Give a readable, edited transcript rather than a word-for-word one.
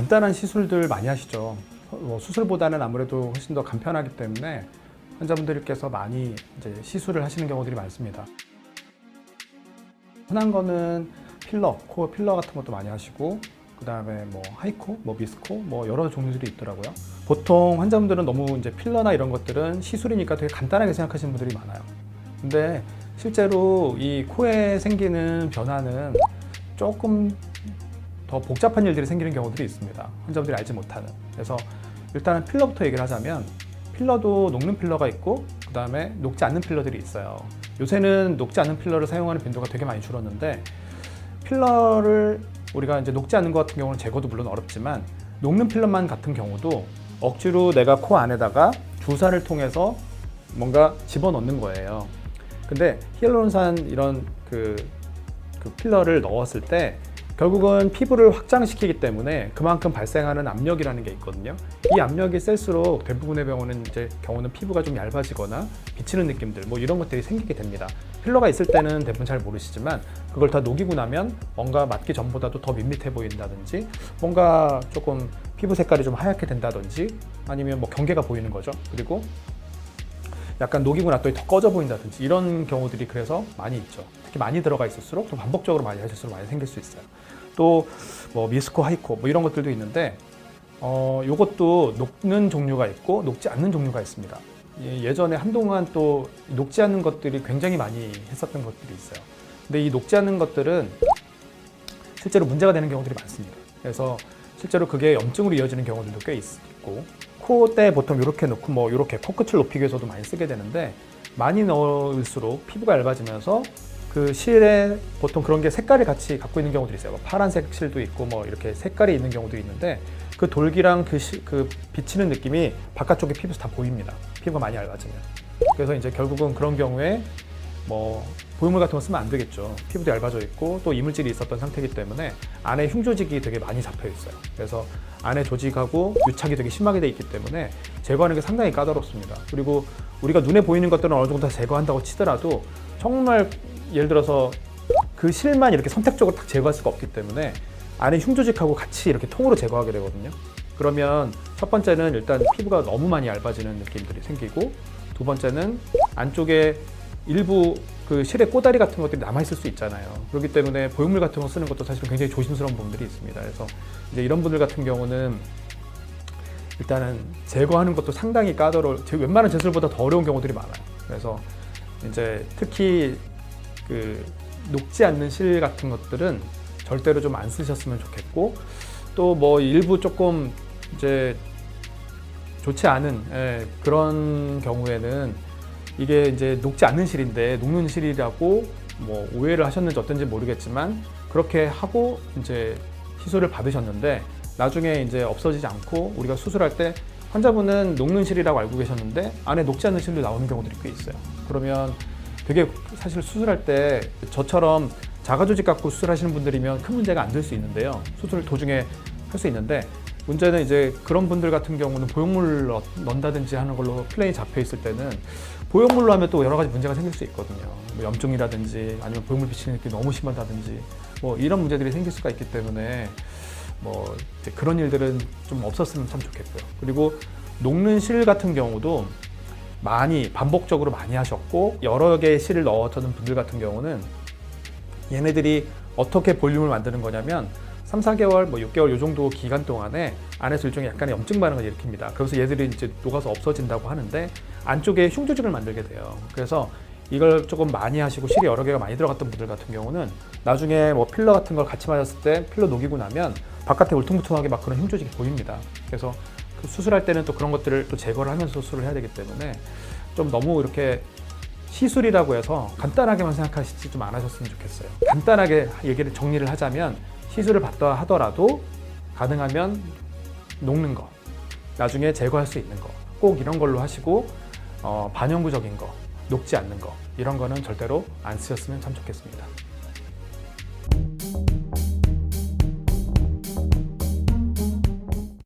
간단한 시술들 많이 하시죠. 수술보다는 아무래도 훨씬 더 간편하기 때문에 환자분들께서 많이 이제 시술을 하시는 경우들이 많습니다. 흔한 거는 필러, 코 필러 같은 것도 많이 하시고, 그 다음에 뭐 하이코, 뭐 미스코, 뭐 여러 종류들이 있더라고요. 보통 환자분들은 너무 이제 필러나 이런 것들은 시술이니까 되게 간단하게 생각하시는 분들이 많아요. 근데 실제로 이 코에 생기는 변화는 조금 더 복잡한 일들이 생기는 경우들이 있습니다. 환자분들이 알지 못하는. 그래서 일단은 필러부터 얘기를 하자면, 필러도 녹는 필러가 있고 그 다음에 녹지 않는 필러들이 있어요. 요새는 녹지 않는 필러를 사용하는 빈도가 되게 많이 줄었는데, 필러를 우리가 이제 녹지 않는 것 같은 경우는 제거도 물론 어렵지만, 녹는 필러만 같은 경우도 억지로 내가 코 안에다가 주사를 통해서 뭔가 집어넣는 거예요. 근데 히알루론산 이런 그 필러를 넣었을 때 결국은 피부를 확장시키기 때문에 그만큼 발생하는 압력이라는 게 있거든요. 이 압력이 셀수록 대부분의 경우는 피부가 좀 얇아지거나 비치는 느낌들, 뭐 이런 것들이 생기게 됩니다. 필러가 있을 때는 대부분 잘 모르시지만, 그걸 다 녹이고 나면 뭔가 맞기 전보다도 더 밋밋해 보인다든지, 뭔가 조금 피부 색깔이 좀 하얗게 된다든지, 아니면 뭐 경계가 보이는 거죠. 그리고 약간 녹이고 났더니 더 꺼져 보인다든지, 이런 경우들이 그래서 많이 있죠. 특히 많이 들어가 있을수록, 또 반복적으로 많이 하실수록 많이 생길 수 있어요. 또 뭐 미스코, 하이코 뭐 이런 것들도 있는데, 요것도 녹는 종류가 있고 녹지 않는 종류가 있습니다. 예전에 한동안 또 녹지 않는 것들이 굉장히 많이 했었던 것들이 있어요. 근데 이 녹지 않는 것들은 실제로 문제가 되는 경우들이 많습니다. 그래서 실제로 그게 염증으로 이어지는 경우들도 꽤 있고, 코대 보통 이렇게 넣고 뭐 이렇게 코끝을 높이기 위해서도 많이 쓰게 되는데, 많이 넣을수록 피부가 얇아지면서 그 실에 보통 그런 게 색깔이 같이 갖고 있는 경우들이 있어요. 뭐 파란색 실도 있고 뭐 이렇게 색깔이 있는 경우도 있는데, 그 돌기랑 그 비치는 느낌이 바깥쪽에 피부에서 다 보입니다. 피부가 많이 얇아지면. 그래서 이제 결국은 그런 경우에 뭐 보형물 같은 거 쓰면 안 되겠죠. 피부도 얇아져 있고 또 이물질이 있었던 상태이기 때문에 안에 흉조직이 되게 많이 잡혀 있어요. 그래서 안에 조직하고 유착이 되게 심하게 돼 있기 때문에 제거하는 게 상당히 까다롭습니다. 그리고 우리가 눈에 보이는 것들은 어느 정도 다 제거한다고 치더라도, 정말 예를 들어서 그 실만 이렇게 선택적으로 딱 제거할 수가 없기 때문에 안에 흉조직하고 같이 이렇게 통으로 제거하게 되거든요. 그러면 첫 번째는 일단 피부가 너무 많이 얇아지는 느낌들이 생기고, 두 번째는 안쪽에 일부 그 실의 꼬다리 같은 것들이 남아있을 수 있잖아요. 그렇기 때문에 보형물 같은 거 쓰는 것도 사실은 굉장히 조심스러운 부분들이 있습니다. 그래서 이제 이런 분들 같은 경우는 일단은 제거하는 것도 상당히 웬만한 제술보다 더 어려운 경우들이 많아요. 그래서 이제 특히 그 녹지 않는 실 같은 것들은 절대로 좀 안 쓰셨으면 좋겠고, 또 뭐 일부 조금 이제 좋지 않은 그런 경우에는 이게 이제 녹지 않는 실인데 녹는 실이라고 뭐 오해를 하셨는지 어떤지 모르겠지만, 그렇게 하고 이제 시술을 받으셨는데 나중에 이제 없어지지 않고, 우리가 수술할 때 환자분은 녹는 실이라고 알고 계셨는데 안에 녹지 않는 실로 나오는 경우들이 꽤 있어요. 그러면 되게 사실 수술할 때 저처럼 자가조직 갖고 수술하시는 분들이면 큰 문제가 안 될 수 있는데요. 수술 도중에 할 수 있는데, 문제는 이제 그런 분들 같은 경우는 보형물 넣는다든지 하는 걸로 플랜이 잡혀 있을 때는, 보형물로 하면 또 여러 가지 문제가 생길 수 있거든요. 뭐 염증이라든지 아니면 보형물 비치는 느낌이 너무 심하다든지 뭐 이런 문제들이 생길 수가 있기 때문에, 뭐 이제 그런 일들은 좀 없었으면 참 좋겠고요. 그리고 녹는 실 같은 경우도 많이 반복적으로 많이 하셨고 여러 개의 실을 넣었던 분들 같은 경우는, 얘네들이 어떻게 볼륨을 만드는 거냐면 3, 4개월, 뭐 6개월 이 정도 기간 동안에 안에서 일종의 약간의 염증 반응을 일으킵니다. 그래서 얘들이 이제 녹아서 없어진다고 하는데, 안쪽에 흉조직을 만들게 돼요. 그래서 이걸 조금 많이 하시고 실이 여러 개가 많이 들어갔던 분들 같은 경우는 나중에 뭐 필러 같은 걸 같이 맞았을 때 필러 녹이고 나면 바깥에 울퉁불퉁하게 막 그런 흉조직이 보입니다. 그래서 그 수술할 때는 또 그런 것들을 또 제거를 하면서 수술을 해야 되기 때문에, 좀 너무 이렇게 시술이라고 해서 간단하게만 생각하시지 좀 안 하셨으면 좋겠어요. 간단하게 얘기를 정리를 하자면, 시술을 받다 하더라도 가능하면 녹는 거, 나중에 제거할 수 있는 거, 꼭 이런 걸로 하시고, 반영구적인 거, 녹지 않는 거, 이런 거는 절대로 안 쓰셨으면 참 좋겠습니다.